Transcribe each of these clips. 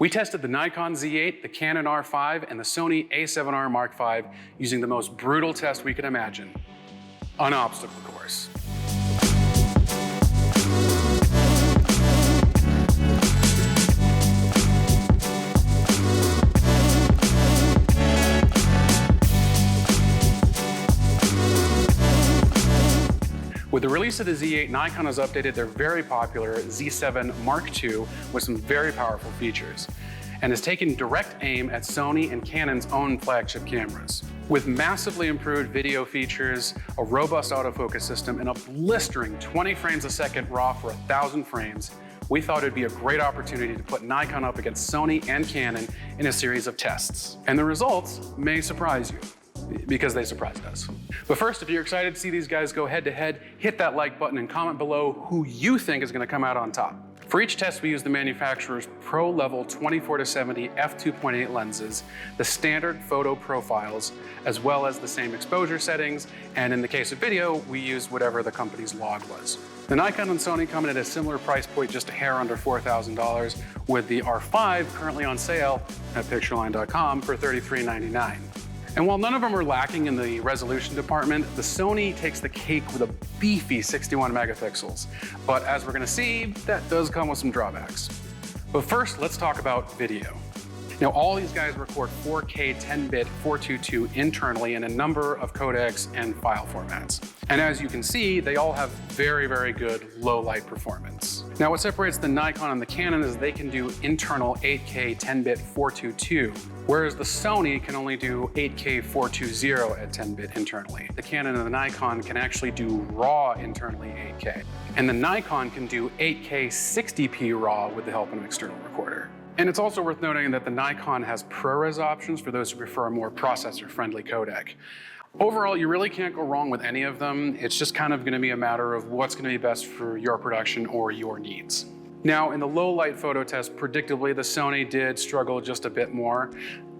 We tested the Nikon Z8, the Canon R5, and the Sony A7R Mark V using the most brutal test we could imagine, an obstacle course. With the release of the Z8, Nikon has updated their very popular Z7 Mark II with some very powerful features, and has taken direct aim at Sony and Canon's own flagship cameras. With massively improved video features, a robust autofocus system, and a blistering 20 frames a second RAW for 1,000 frames, we thought it'd be a great opportunity to put Nikon up against Sony and Canon in a series of tests. And the results may surprise you, because they surprised us. But first, if you're excited to see these guys go head to head, hit that like button and comment below who you think is going to come out on top. For each test, we use the manufacturer's pro-level 24-70 f2.8 lenses, the standard photo profiles, as well as the same exposure settings, and in the case of video, we used whatever the company's log was. The Nikon and Sony come in at a similar price point, just a hair under $4,000, with the R5 currently on sale at pictureline.com for $33.99. And while none of them are lacking in the resolution department, the Sony takes the cake with a beefy 61 megapixels. But as we're gonna see, that does come with some drawbacks. But first, let's talk about video. Now, all these guys record 4K 10-bit 422 internally in a number of codecs and file formats. And as you can see, they all have very, very good low light performance. Now, what separates the Nikon and the Canon is they can do internal 8K 10-bit 422, whereas the Sony can only do 8K 420 at 10-bit internally. The Canon and the Nikon can actually do RAW internally 8K, and the Nikon can do 8K 60p RAW with the help of an external recorder. And it's also worth noting that the Nikon has ProRes options for those who prefer a more processor-friendly codec. Overall, you really can't go wrong with any of them. It's just kind of gonna be a matter of what's gonna be best for your production or your needs. Now, in the low light photo test, predictably, the Sony did struggle just a bit more.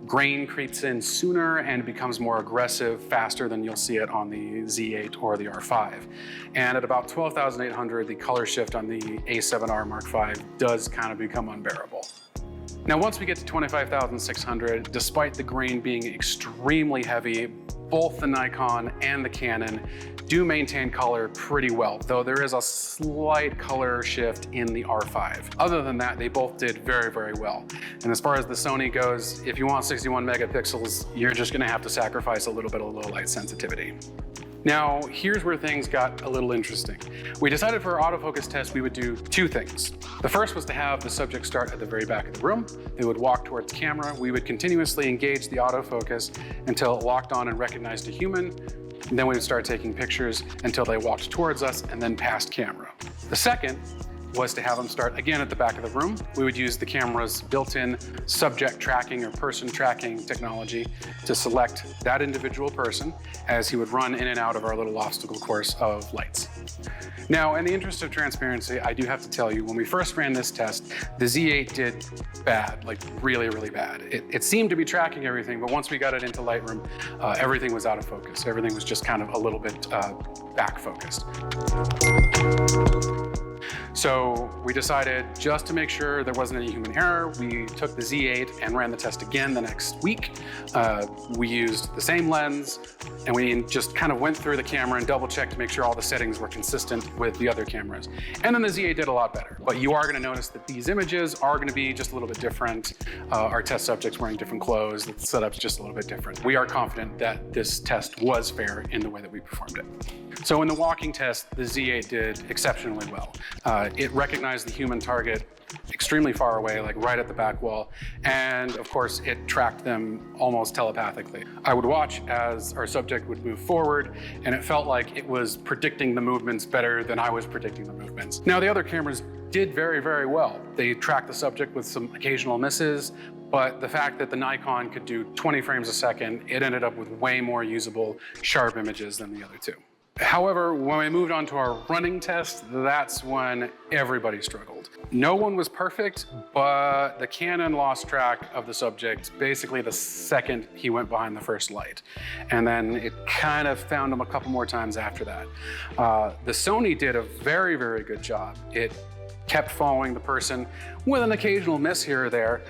Grain creeps in sooner and becomes more aggressive faster than you'll see it on the Z8 or the R5. And at about 12,800, the color shift on the A7R Mark V does kind of become unbearable. Now, once we get to 25,600, despite the grain being extremely heavy, both the Nikon and the Canon do maintain color pretty well, though there is a slight color shift in the R5. Other than that, they both did very, very well. And as far as the Sony goes, if you want 61 megapixels, you're just gonna have to sacrifice a little bit of low light sensitivity. Now, here's where things got a little interesting. We decided for our autofocus test, we would do two things. The first was to have the subject start at the very back of the room. They would walk towards camera. We would continuously engage the autofocus until it locked on and recognized a human. And then we would start taking pictures until they walked towards us and then past camera. The second was to have them start again at the back of the room. We would use the camera's built-in subject tracking or person tracking technology to select that individual person as he would run in and out of our little obstacle course of lights. Now, in the interest of transparency, I do have to tell you, when we first ran this test, the Z8 did bad, like really, really bad. It seemed to be tracking everything, but once we got it into Lightroom, everything was out of focus. Everything was just kind of a little bit back focused. So we decided, just to make sure there wasn't any human error, we took the Z8 and ran the test again the next week. We used the same lens, and we just kind of went through the camera and double checked to make sure all the settings were consistent with the other cameras. And then the Z8 did a lot better. But you are gonna notice that these images are gonna be just a little bit different. Our test subject's wearing different clothes. The setup's just a little bit different. We are confident that this test was fair in the way that we performed it. So in the walking test, the Z8 did exceptionally well. It recognized the human target extremely far away, like right at the back wall. And of course, it tracked them almost telepathically. I would watch as our subject would move forward, and it felt like it was predicting the movements better than I was predicting the movements. Now, the other cameras did very, very well. They tracked the subject with some occasional misses, but the fact that the Nikon could do 20 frames a second, it ended up with way more usable, sharp images than the other two. However, when we moved on to our running test, that's when everybody struggled. No one was perfect, but the Canon lost track of the subject basically the second he went behind the first light. And then it kind of found him a couple more times after that. The Sony did a very, very good job. It kept following the person with an occasional miss here or there,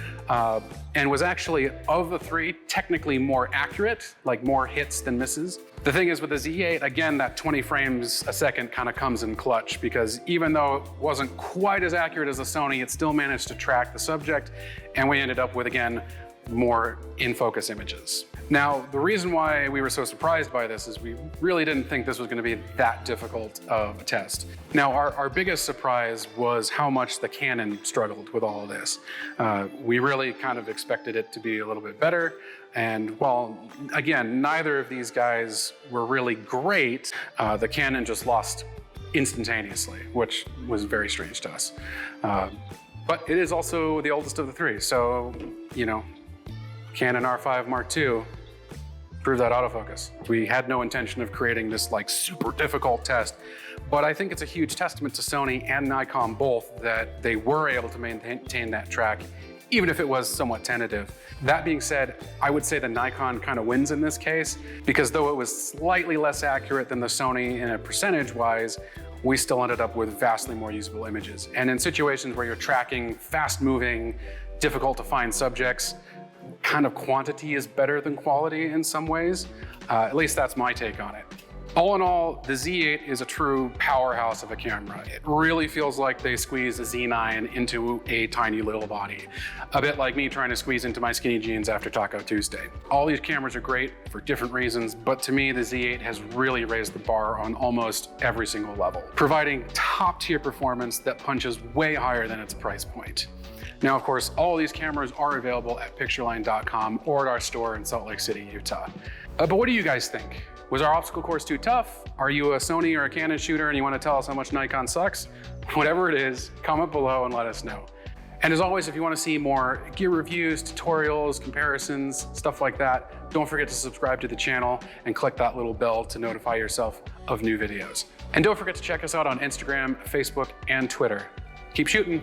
and was actually, of the three, technically more accurate, like more hits than misses. The thing is with the Z8, again, that 20 frames a second kind of comes in clutch, because even though it wasn't quite as accurate as the Sony, it still managed to track the subject, and we ended up with, again, more in-focus images. Now, the reason why we were so surprised by this is we really didn't think this was going to be that difficult of a test. Now, our biggest surprise was how much the Canon struggled with all of this. We really kind of expected it to be a little bit better. And while, again, neither of these guys were really great, the Canon just lost instantaneously, which was very strange to us. But it is also the oldest of the three, so, you know, Canon R5 Mark II proved that autofocus. We had no intention of creating this like super difficult test, but I think it's a huge testament to Sony and Nikon both that they were able to maintain that track, even if it was somewhat tentative. That being said, I would say the Nikon kind of wins in this case, because though it was slightly less accurate than the Sony in a percentage-wise, we still ended up with vastly more usable images. And in situations where you're tracking fast-moving, difficult to find subjects, kind of quantity is better than quality in some ways. At least that's my take on it. All in all, the Z8 is a true powerhouse of a camera. It really feels like they squeezed a Z9 into a tiny little body. A bit like me trying to squeeze into my skinny jeans after Taco Tuesday. All these cameras are great for different reasons, but to me, the Z8 has really raised the bar on almost every single level, providing top-tier performance that punches way higher than its price point. Now, of course, all of these cameras are available at pictureline.com or at our store in Salt Lake City, Utah. But what do you guys think? Was our obstacle course too tough? Are you a Sony or a Canon shooter and you want to tell us how much Nikon sucks? Whatever it is, comment below and let us know. And as always, if you want to see more gear reviews, tutorials, comparisons, stuff like that, don't forget to subscribe to the channel and click that little bell to notify yourself of new videos. And don't forget to check us out on Instagram, Facebook, and Twitter. Keep shooting.